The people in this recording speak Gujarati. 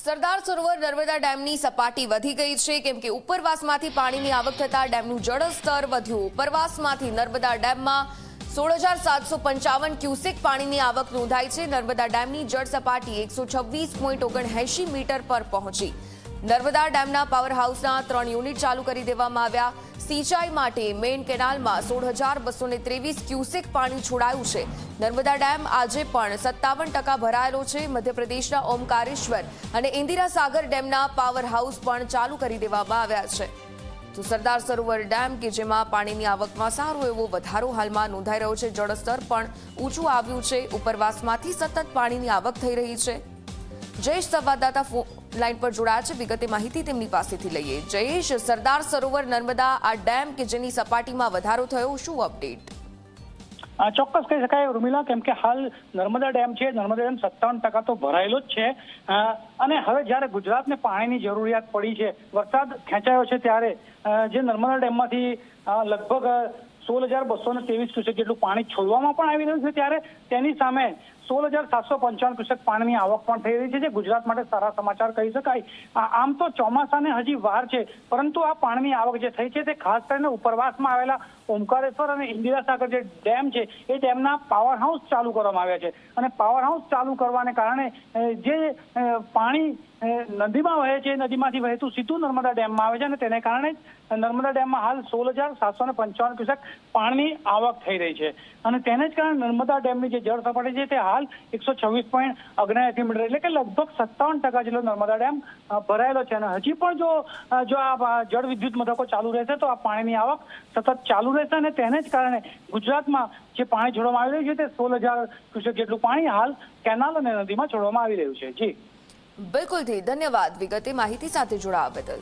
સરદાર સરોવર નર્મદા ડેમની સપાટી વધી ગઈ છે કેમ કે ઉપરવાસમાંથી પાણીની આવક થતા ડેમનું જળસ્તર વધ્યું। ઉપરવાસમાંથી નર્મદા ડેમમાં 16,755 ક્યુસેક પાણીની આવક નોંધાઈ છે। નર્મદા ડેમની જળ સપાટી 126.79 મીટર પર પહોંચી। નર્મદા ડેમના પાવર હાઉસના 3 યુનિટ ચાલુ કરી દેવામાં આવ્યા। સિંચાઈ માટે મેઇન કેનાલમાં 16,223 ક્યુસેક પાણી છોડાયું છે। નર્મદા ડેમ આજે પણ 57% ભરાયેલો છે। મધ્યપ્રદેશના ઓમકારેશ્વર અને ઇન્દિરા સાગર ડેમના પાવર હાઉસ પણ ચાલુ કરી દેવામાં આવ્યા છે। તો સરદાર સરોવર ડેમ કે જેમાં પાણીની આવકમાં સારો એવો વધારો હાલમાં નોંધાઈ રહ્યો છે। જળસ્તર પણ ઊંચું આવ્યું છે। ઉપરવાસમાંથી સતત પાણીની આવક થઈ રહી છે। જયેશ સંવાદદાતા લાઈન પર જોડાયા છે, વિગતે માહિતી તેમની પાસેથી લઈએ। જયેશ, સરદાર સરોવર નર્મદા આ ડેમ કે જેની સપાટીમાં વધારો થયો, શું અપડેટ? ચોક્કસ કહી શકાય ઉર્મિલા, કેમ કે હાલ નર્મદા ડેમ છે, નર્મદા ડેમ 57% તો ભરાયેલો જ છે। અને હવે જ્યારે ગુજરાતને પાણીની જરૂરિયાત પડી છે, વરસાદ ખેંચાયો છે, ત્યારે જે નર્મદા ડેમમાંથી લગભગ 16,223 ક્યુસેક જેટલું પાણી છોડવામાં પણ આવી રહ્યું છે, ત્યારે તેની સામે 16,755 ક્યુસેક પાણીની આવક પણ થઈ રહી છે, જે ગુજરાત માટે સારા સમાચાર કહી શકાય। આમ તો ચોમાસાને હજી વાર છે, પરંતુ આ પાણીની આવક જે થઈ છે તે ખાસ કરીને ઉપરવાસમાં આવેલા ઓમકારેશ્વર અને ઇન્દિરા સાગર જે ડેમ છે એ ડેમના પાવર હાઉસ ચાલુ કરવામાં આવ્યા છે। અને પાવર હાઉસ ચાલુ કરવાને કારણે જે પાણી નદીમાં વહે છે, નદીમાંથી વહેતું સીધું નર્મદા ડેમમાં આવે છે, અને તેને કારણે નર્મદા ડેમમાં હાલ 16,755 ક્યુસેક પાણીની આવક થઈ રહી છે। અને તેને જ કારણે નર્મદા ડેમની જે જળ સપાટી છે તે હાલ 126.79 મીટર એટલે કે લગભગ 57% જેટલો નર્મદા ડેમ ભરાયેલો છે। અને હજી પણ જો આ જળ વિદ્યુત મથકો ચાલુ રહેશે તો આ પાણીની આવક સતત ચાલુ રહેશે, અને તેને જ કારણે ગુજરાતમાં જે પાણી છોડવામાં આવી રહ્યું છે તે 16,000 ક્યુસેક જેટલું પાણી હાલ કેનાલ અને નદીમાં છોડવામાં આવી રહ્યું છે। જી બિલકુલથી ધન્યવાદ વિગતે માહિતી સાથે જોડાવા બદલ।